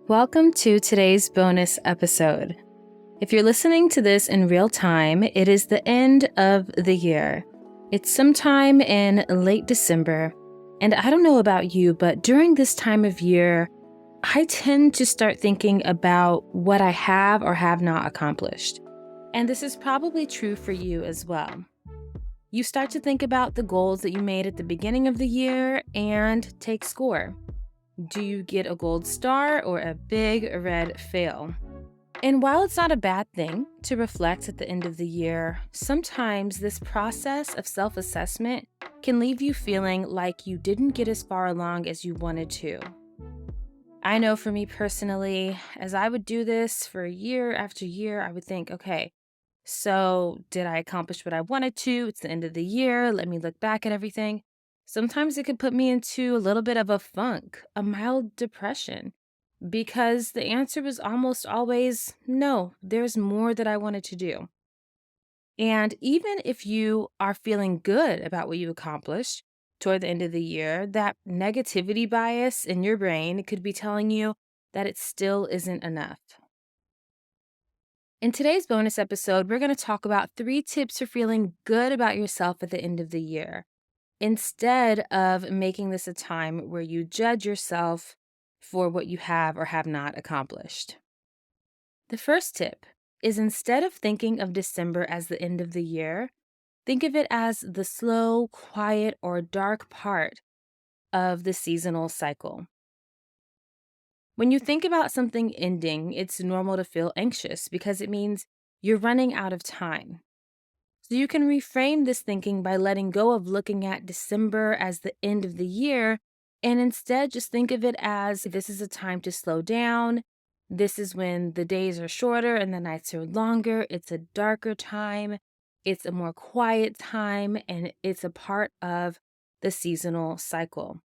Welcome to today's bonus episode. If you're listening to this in real time, it is the end of the year. It's sometime in late December, and I don't know about you, but during this time of year, I tend to start thinking about what I have or have not accomplished. And this is probably true for you as well. You start to think about the goals that you made at the beginning of the year and take score. Do you get a gold star or a big red fail? And while it's not a bad thing to reflect at the end of the year, sometimes this process of self-assessment can leave you feeling like you didn't get as far along as you wanted to. I know for me personally, as I would do this for year after year, I would think, okay, so did I accomplish what I wanted to? It's the end of the year. Let me look back at everything. Sometimes it could put me into a little bit of a funk, a mild depression, because the answer was almost always no, there's more that I wanted to do. And even if you are feeling good about what you accomplished toward the end of the year, that negativity bias in your brain could be telling you that it still isn't enough. In today's bonus episode, we're going to talk about 3 tips for feeling good about yourself at the end of the year, instead of making this a time where you judge yourself for what you have or have not accomplished. The first tip is, instead of thinking of December as the end of the year, think of it as the slow, quiet, or dark part of the seasonal cycle. When you think about something ending, it's normal to feel anxious because it means you're running out of time. So you can reframe this thinking by letting go of looking at December as the end of the year and instead just think of it as, this is a time to slow down. This is when the days are shorter and the nights are longer. It's a darker time. It's a more quiet time, and it's a part of the seasonal cycle.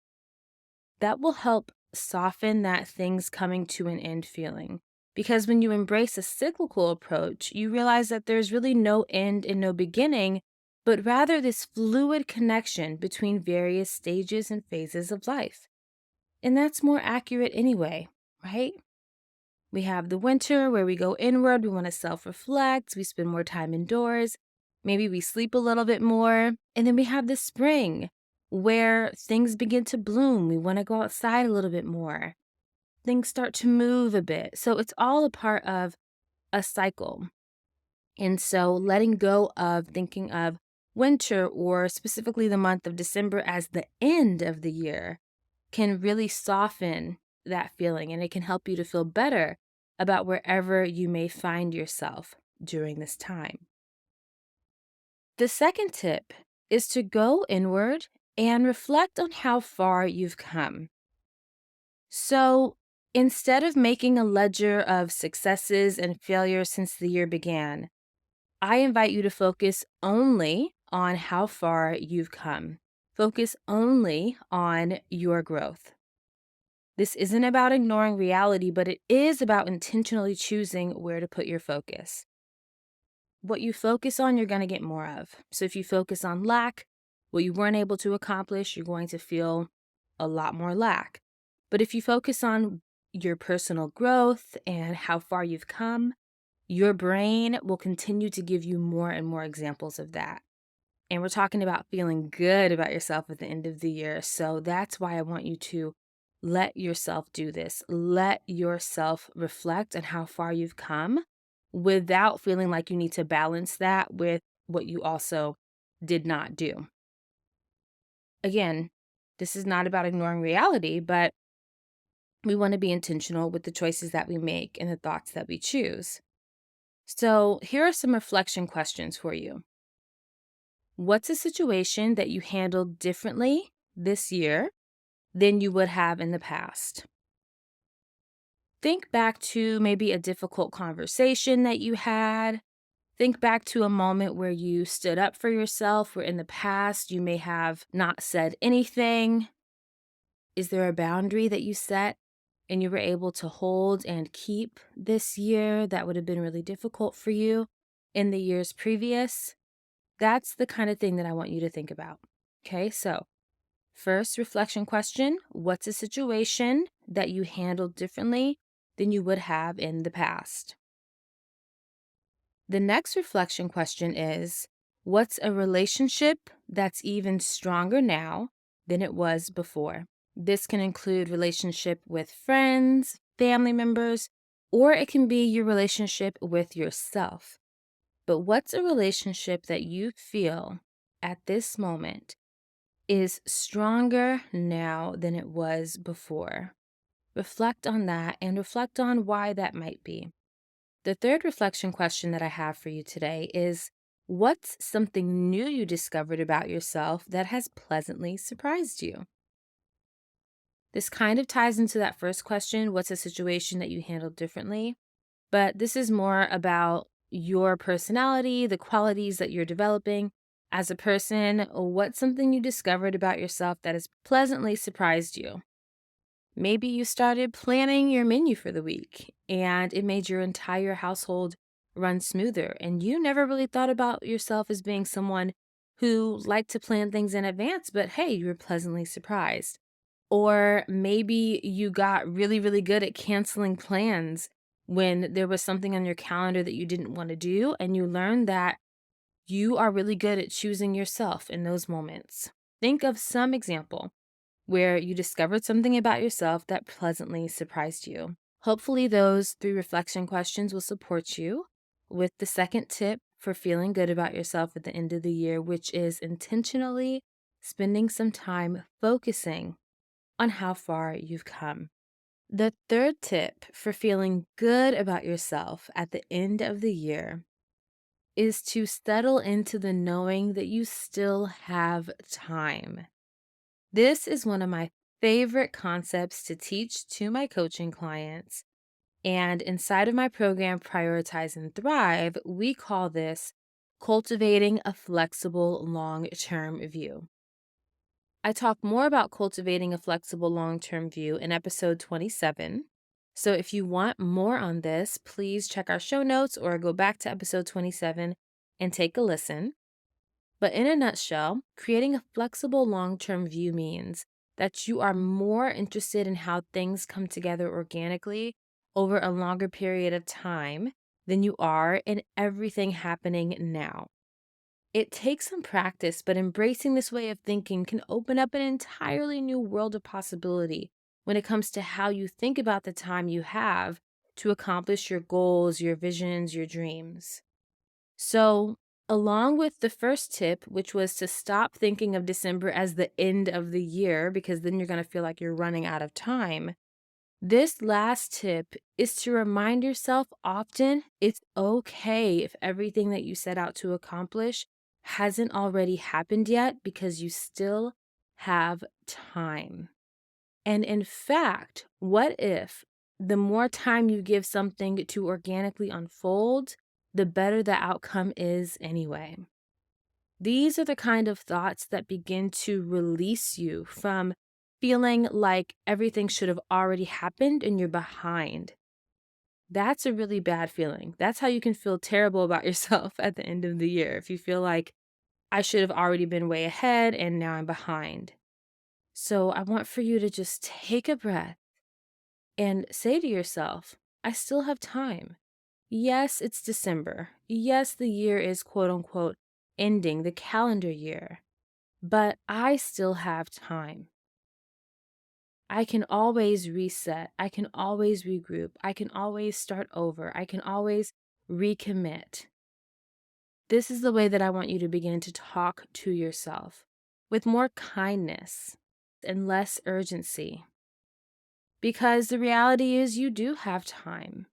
That will help soften that things coming to an end feeling. Because when you embrace a cyclical approach, you realize that there's really no end and no beginning, but rather this fluid connection between various stages and phases of life. And that's more accurate anyway, right? We have the winter where we go inward, we want to self-reflect, we spend more time indoors, maybe we sleep a little bit more. And then we have the spring where things begin to bloom. We want to go outside a little bit more. Things start to move a bit. So it's all a part of a cycle. And so letting go of thinking of winter, or specifically the month of December, as the end of the year can really soften that feeling, and it can help you to feel better about wherever you may find yourself during this time. The second tip is to go inward and reflect on how far you've come. So instead of making a ledger of successes and failures since the year began, I invite you to focus only on how far you've come. Focus only on your growth. This isn't about ignoring reality, but it is about intentionally choosing where to put your focus. What you focus on, you're going to get more of. So if you focus on lack, what you weren't able to accomplish, you're going to feel a lot more lack. But if you focus on your personal growth and how far you've come, your brain will continue to give you more and more examples of that. And we're talking about feeling good about yourself at the end of the year. So that's why I want you to let yourself do this. Let yourself reflect on how far you've come without feeling like you need to balance that with what you also did not do. Again, this is not about ignoring reality, but we want to be intentional with the choices that we make and the thoughts that we choose. So here are some reflection questions for you. What's a situation that you handled differently this year than you would have in the past? Think back to maybe a difficult conversation that you had. Think back to a moment where you stood up for yourself, where in the past you may have not said anything. Is there a boundary that you set and you were able to hold and keep this year that would have been really difficult for you in the years previous? That's the kind of thing that I want you to think about. Okay, so first reflection question, what's a situation that you handled differently than you would have in the past. The next reflection question is, what's a relationship that's even stronger now than it was before? This can include relationship with friends, family members, or it can be your relationship with yourself. But what's a relationship that you feel at this moment is stronger now than it was before? Reflect on that and reflect on why that might be. The third reflection question that I have for you today is, what's something new you discovered about yourself that has pleasantly surprised you? This kind of ties into that first question, what's a situation that you handled differently? But this is more about your personality, the qualities that you're developing as a person. What's something you discovered about yourself that has pleasantly surprised you? Maybe you started planning your menu for the week and it made your entire household run smoother. And you never really thought about yourself as being someone who liked to plan things in advance, but hey, you were pleasantly surprised. Or maybe you got really, really good at canceling plans when there was something on your calendar that you didn't want to do, and you learned that you are really good at choosing yourself in those moments. Think of some example where you discovered something about yourself that pleasantly surprised you. Hopefully, those three reflection questions will support you with the second tip for feeling good about yourself at the end of the year, which is intentionally spending some time focusing on how far you've come. The third tip for feeling good about yourself at the end of the year is to settle into the knowing that you still have time. This is one of my favorite concepts to teach to my coaching clients. And inside of my program, Prioritize and Thrive, we call this cultivating a flexible long term view. I talk more about cultivating a flexible long term view in episode 27. So if you want more on this, please check our show notes or go back to episode 27 and take a listen. But in a nutshell, creating a flexible long term view means that you are more interested in how things come together organically over a longer period of time than you are in everything happening now. It takes some practice, but embracing this way of thinking can open up an entirely new world of possibility when it comes to how you think about the time you have to accomplish your goals, your visions, your dreams. So, along with the first tip, which was to stop thinking of December as the end of the year, because then you're going to feel like you're running out of time, this last tip is to remind yourself often it's okay if everything that you set out to accomplish hasn't already happened yet because you still have time. And in fact, what if the more time you give something to organically unfold, the better the outcome is anyway? These are the kind of thoughts that begin to release you from feeling like everything should have already happened and you're behind. That's a really bad feeling. That's how you can feel terrible about yourself at the end of the year. If you feel like I should have already been way ahead and now I'm behind. So I want for you to just take a breath and say to yourself, I still have time. Yes, it's December. Yes, the year is quote unquote ending, the calendar year, but I still have time. I can always reset. I can always regroup. I can always start over. I can always recommit. This is the way that I want you to begin to talk to yourself with more kindness and less urgency. Because the reality is, you do have time.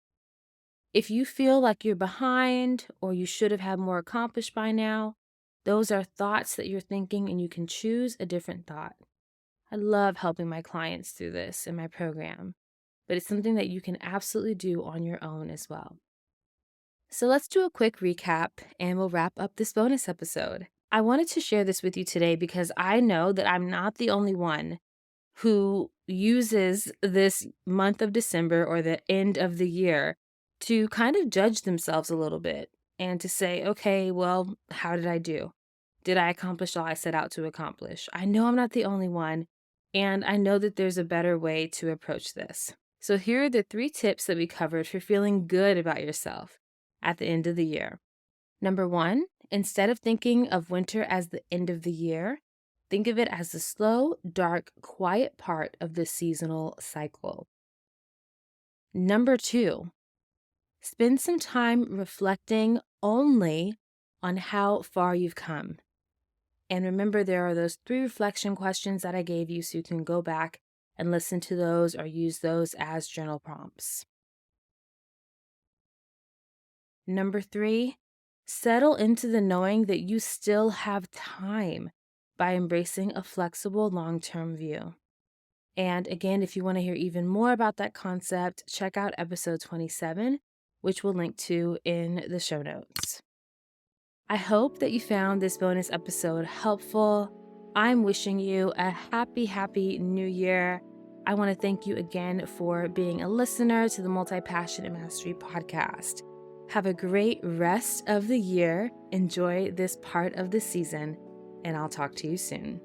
If you feel like you're behind or you should have had more accomplished by now, those are thoughts that you're thinking, and you can choose a different thought. I love helping my clients through this in my program, but it's something that you can absolutely do on your own as well. So let's do a quick recap and we'll wrap up this bonus episode. I wanted to share this with you today because I know that I'm not the only one who uses this month of December or the end of the year to kind of judge themselves a little bit and to say, okay, well, how did I do? Did I accomplish all I set out to accomplish? I know I'm not the only one, and I know that there's a better way to approach this. So, here are the 3 tips that we covered for feeling good about yourself at the end of the year. Number 1, instead of thinking of winter as the end of the year, think of it as the slow, dark, quiet part of the seasonal cycle. Number 2, spend some time reflecting only on how far you've come. And remember, there are those 3 reflection questions that I gave you, so you can go back and listen to those or use those as journal prompts. Number 3, settle into the knowing that you still have time by embracing a flexible long-term view. And again, if you want to hear even more about that concept, check out episode 27, which we'll link to in the show notes. I hope that you found this bonus episode helpful. I'm wishing you a happy new year. I want to thank you again for being a listener to the Multi-Passionate Mastery podcast. Have a great rest of the year. Enjoy this part of the season, and I'll talk to you soon.